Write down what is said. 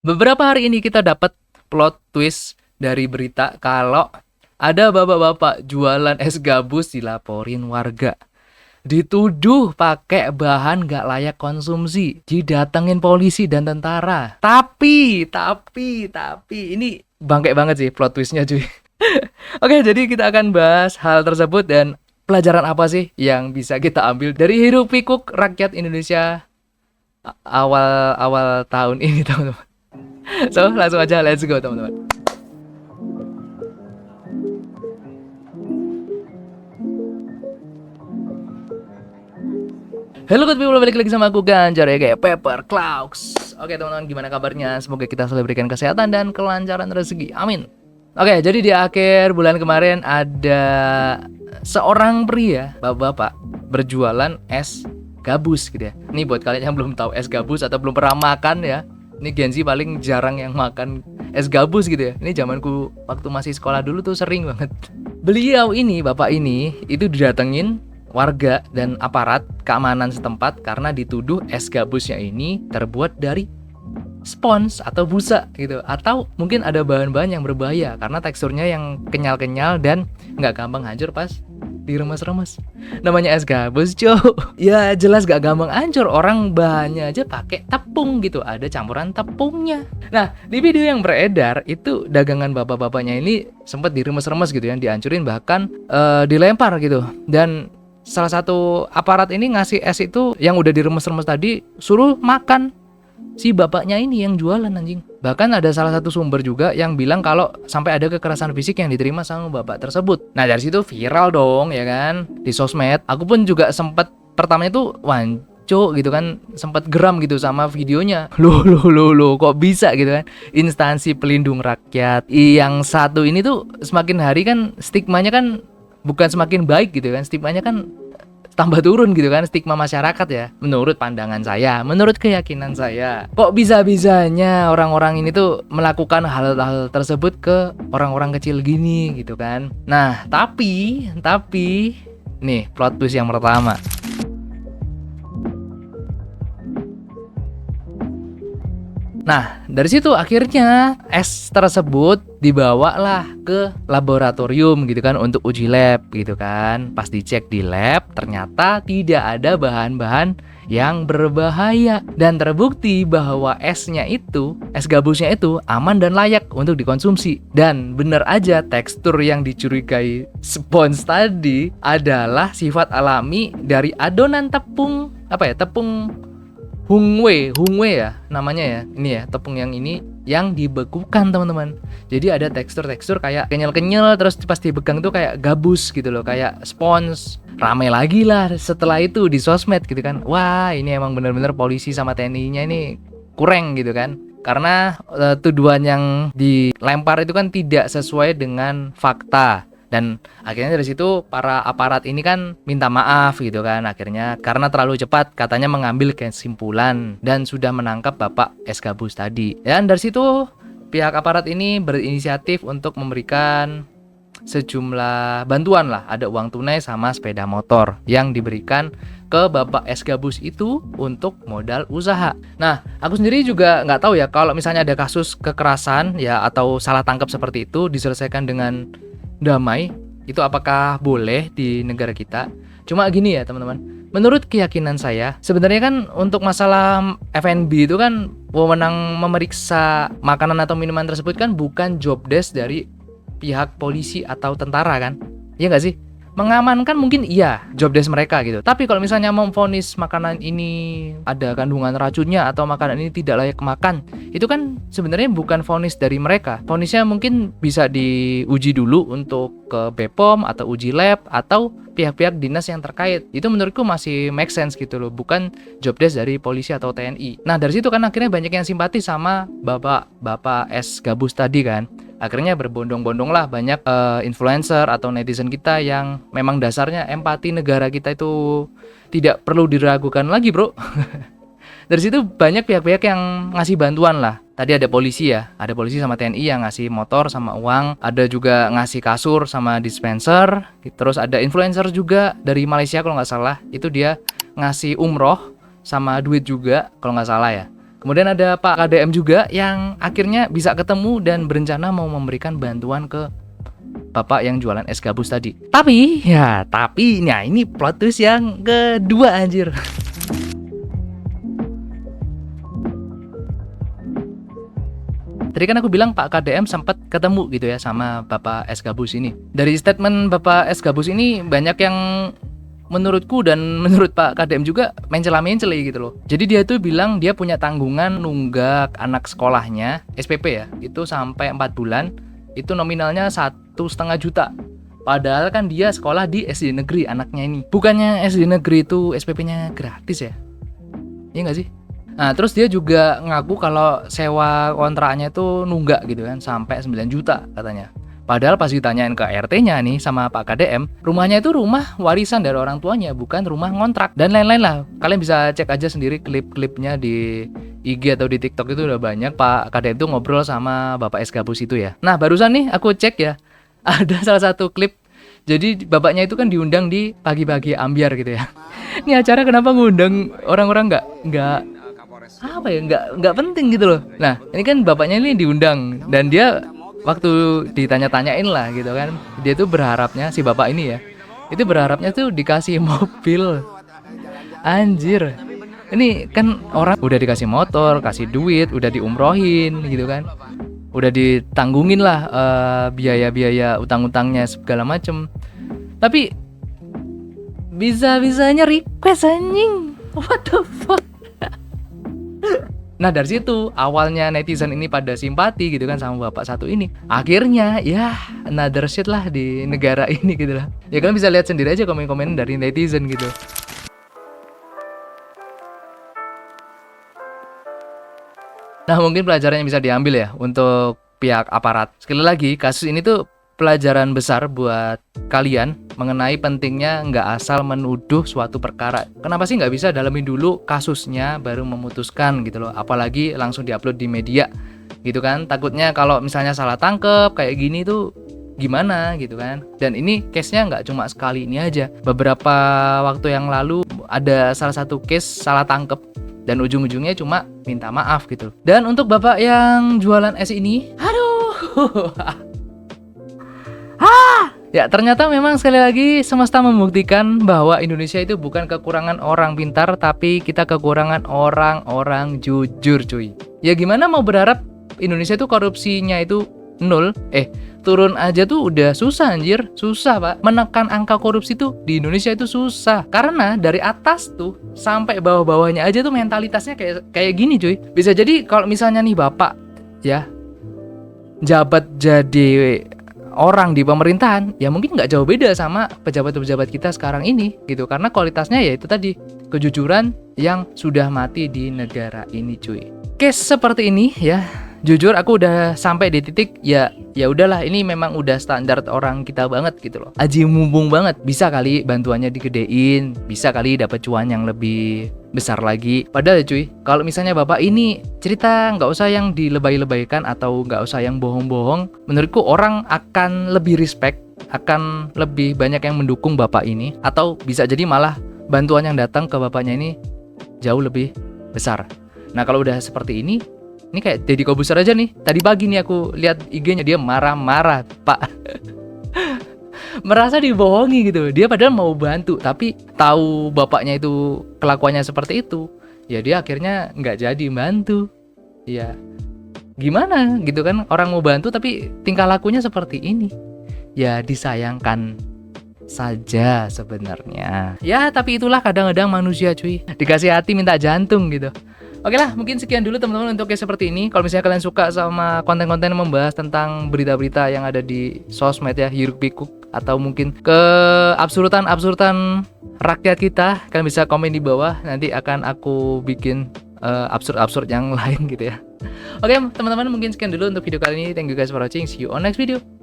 Beberapa hari ini kita dapat plot twist dari berita kalau ada bapak-bapak jualan es gabus dilaporin warga. Dituduh pakai bahan gak layak konsumsi, didatengin polisi dan tentara. Tapi ini bangke banget sih plot twistnya cuy. Oke, jadi kita akan bahas hal tersebut dan pelajaran apa sih yang bisa kita ambil dari hiruk pikuk rakyat Indonesia awal-awal tahun ini teman-teman. So, langsung aja let's go teman-teman. Halo good people, balik lagi sama aku Ganjar ya kayak Pepper Clouds. Oke teman-teman, gimana kabarnya? Semoga kita selalu diberikan kesehatan dan kelancaran rezeki. Amin. Oke, jadi di akhir bulan kemarin ada seorang pria, bapak-bapak, berjualan es gabus gitu ya. Ini buat kalian yang belum tahu es gabus atau belum pernah makan ya. Ini Gen Z paling jarang yang makan es gabus gitu ya. Ini zamanku waktu masih sekolah dulu tuh sering banget. Beliau ini, bapak ini, itu didatengin warga dan aparat keamanan setempat karena dituduh es gabusnya ini terbuat dari spons atau busa gitu, atau mungkin ada bahan-bahan yang berbahaya karena teksturnya yang kenyal-kenyal dan nggak gampang hancur pas diremes-remes. Namanya es gabus cok. Ya jelas gak gampang hancur, orang bahannya aja pakai tepung gitu, ada campuran tepungnya. Nah di video yang beredar itu dagangan bapak-bapaknya ini sempat diremes-remes gitu ya, dihancurin bahkan dilempar gitu. Dan salah satu aparat ini ngasih es itu yang udah diremes-remes tadi, suruh makan si bapaknya ini yang jualan anjing. Bahkan ada salah satu sumber juga yang bilang kalau sampai ada kekerasan fisik yang diterima sama bapak tersebut. Nah dari situ viral dong ya kan di sosmed. Aku pun juga sempat pertamanya tuh wanco gitu kan, sempat geram gitu sama videonya. Loh kok bisa gitu kan. Instansi pelindung rakyat yang satu ini tuh semakin hari kan stigmanya kan bukan semakin baik gitu kan, stigmanya kan tambah turun gitu kan, stigma masyarakat ya. Menurut pandangan saya, menurut keyakinan saya, kok bisa-bisanya orang-orang ini tuh melakukan hal-hal tersebut ke orang-orang kecil gini gitu kan. Nah tapi nih plot twist yang pertama. Nah, dari situ akhirnya es tersebut dibawalah ke laboratorium gitu kan untuk uji lab gitu kan. Pas dicek di lab ternyata tidak ada bahan-bahan yang berbahaya dan terbukti bahwa esnya itu, es gabusnya itu aman dan layak untuk dikonsumsi. Dan bener aja tekstur yang dicurigai spons tadi adalah sifat alami dari adonan tepung tepung Hungwe ya namanya ya. Ini ya tepung yang ini yang dibekukan teman-teman. Jadi ada tekstur-tekstur kayak kenyal-kenyal, terus pas dipegang tuh kayak gabus gitu loh, kayak spons. Rame lagi lah setelah itu di sosmed gitu kan. Wah ini emang bener-bener polisi sama TNI-nya ini kurang gitu kan. Karena tuduhan yang dilempar itu kan tidak sesuai dengan fakta. Dan akhirnya dari situ para aparat ini kan minta maaf gitu kan. Akhirnya karena terlalu cepat katanya mengambil kesimpulan dan sudah menangkap bapak es gabus tadi. Dan dari situ pihak aparat ini berinisiatif untuk memberikan sejumlah bantuan lah. Ada uang tunai sama sepeda motor yang diberikan ke bapak es gabus itu untuk modal usaha. Nah, aku sendiri juga nggak tahu ya kalau misalnya ada kasus kekerasan ya atau salah tangkap seperti itu diselesaikan dengan damai, itu apakah boleh di negara kita? Cuma gini ya teman-teman, menurut keyakinan saya sebenarnya kan untuk masalah F&B itu kan wewenang memeriksa makanan atau minuman tersebut kan bukan job desk dari pihak polisi atau tentara kan, iya nggak sih? Mengamankan mungkin iya job desk mereka gitu. Tapi kalau misalnya memvonis makanan ini ada kandungan racunnya atau makanan ini tidak layak makan, itu kan sebenarnya bukan vonis dari mereka. Vonisnya mungkin bisa diuji dulu untuk ke BPOM atau uji lab atau pihak-pihak dinas yang terkait. Itu menurutku masih make sense gitu loh, bukan job desk dari polisi atau TNI. Nah dari situ kan akhirnya banyak yang simpati sama bapak es gabus tadi kan. Akhirnya berbondong-bondong lah banyak influencer atau netizen kita yang memang dasarnya empati negara kita itu tidak perlu diragukan lagi bro. Dari situ banyak pihak-pihak yang ngasih bantuan lah. Tadi ada polisi ya, ada polisi sama TNI yang ngasih motor sama uang. Ada juga ngasih kasur sama dispenser. Terus ada influencer juga dari Malaysia kalau nggak salah. Itu dia ngasih umroh sama duit juga kalau nggak salah ya. Kemudian ada Pak KDM juga yang akhirnya bisa ketemu dan berencana mau memberikan bantuan ke bapak yang jualan es gabus tadi. Tapi, nah ini plot twist yang kedua anjir. Tadi kan aku bilang Pak KDM sempat ketemu gitu ya sama Bapak es gabus ini. Dari statement Bapak es gabus ini banyak yang menurutku dan menurut Pak KDM juga mencela-mencela gitu loh. Jadi dia tuh bilang dia punya tanggungan nunggak anak sekolahnya SPP ya, itu sampai 4 bulan, itu nominalnya 1,5 juta. Padahal kan dia sekolah di SD negeri anaknya ini. Bukannya SD negeri itu SPP-nya gratis ya? Iya nggak sih? Nah, terus dia juga ngaku kalau sewa kontraknya itu nunggak gitu kan, sampai 9 juta katanya. Padahal pas ditanyain ke RT-nya nih sama Pak KDM, rumahnya itu rumah warisan dari orang tuanya, bukan rumah ngontrak dan lain-lain lah. Kalian bisa cek aja sendiri klip-klipnya di IG atau di TikTok, itu udah banyak Pak KDM tuh ngobrol sama Bapak es gabus itu ya. Nah, barusan nih aku cek ya, ada salah satu klip. Jadi bapaknya itu kan diundang di pagi-pagi ambiar gitu ya. Ini acara kenapa ngundang orang-orang nggak apa ya, nggak penting gitu loh. Nah, ini kan bapaknya ini diundang dan dia waktu ditanya-tanyain lah gitu kan, dia tuh berharapnya, si bapak ini ya, itu berharapnya tuh dikasih mobil. Anjir, ini kan orang udah dikasih motor, kasih duit, udah diumrohin gitu kan, udah ditanggungin lah biaya-biaya utang-utangnya segala macem, tapi bisa-bisanya request anjing. What the fuck. Nah, dari situ awalnya netizen ini pada simpati gitu kan sama bapak satu ini. Akhirnya ya another shit lah di negara ini gitu lah. Ya kalian bisa lihat sendiri aja komen-komen dari netizen gitu. Nah, mungkin pelajaran yang bisa diambil ya untuk pihak aparat. Sekali lagi, kasus ini tuh pelajaran besar buat kalian mengenai pentingnya nggak asal menuduh suatu perkara. Kenapa sih nggak bisa dalamin dulu kasusnya baru memutuskan gitu loh, apalagi langsung diupload di media gitu kan. Takutnya kalau misalnya salah tangkep kayak gini tuh gimana gitu kan. Dan ini case-nya nggak cuma sekali ini aja. Beberapa waktu yang lalu ada salah satu case salah tangkep dan ujung-ujungnya cuma minta maaf gitu. Dan untuk bapak yang jualan es ini, aduh. Ya, ternyata memang sekali lagi semesta membuktikan bahwa Indonesia itu bukan kekurangan orang pintar, tapi kita kekurangan orang-orang jujur cuy. Ya gimana mau berharap Indonesia itu korupsinya itu 0? Turun aja tuh udah susah anjir. Susah pak, menekan angka korupsi tuh di Indonesia itu susah. Karena dari atas tuh sampai bawah-bawahnya aja tuh mentalitasnya kayak gini cuy. Bisa jadi kalau misalnya nih bapak ya jabat jadi orang di pemerintahan, ya mungkin nggak jauh beda sama pejabat-pejabat kita sekarang ini gitu, karena kualitasnya ya itu tadi, kejujuran yang sudah mati di negara ini cuy. Case seperti ini ya, jujur aku udah sampai di titik ya udahlah, ini memang udah standar orang kita banget gitu loh, aji mumpung banget. Bisa kali bantuannya digedein, bisa kali dapat cuan yang lebih besar lagi. Padahal cuy, kalau misalnya bapak ini cerita nggak usah yang dilebay-lebaykan atau nggak usah yang bohong-bohong, menurutku orang akan lebih respect, akan lebih banyak yang mendukung bapak ini, atau bisa jadi malah bantuan yang datang ke bapaknya ini jauh lebih besar. Nah, kalau udah seperti ini kayak Deddy Kobuser aja nih. Tadi pagi nih aku lihat IG-nya, dia marah-marah pak. Merasa dibohongi gitu. Dia padahal mau bantu, tapi tahu bapaknya itu kelakuannya seperti itu, ya dia akhirnya nggak jadi bantu. Ya gimana gitu kan, orang mau bantu tapi tingkah lakunya seperti ini. Ya disayangkan saja sebenarnya. Ya tapi itulah kadang-kadang manusia cuy, dikasih hati minta jantung gitu. Oke lah, mungkin sekian dulu teman-teman untuk case seperti ini. Kalau misalnya kalian suka sama konten-konten yang membahas tentang berita-berita yang ada di sosmed ya, hiruk pikuk, atau mungkin ke absurdan rakyat kita, kalian bisa komen di bawah. Nanti akan aku bikin absurd yang lain gitu ya. Oke teman-teman, mungkin sekian dulu untuk video kali ini. Thank you guys for watching. See you on next video.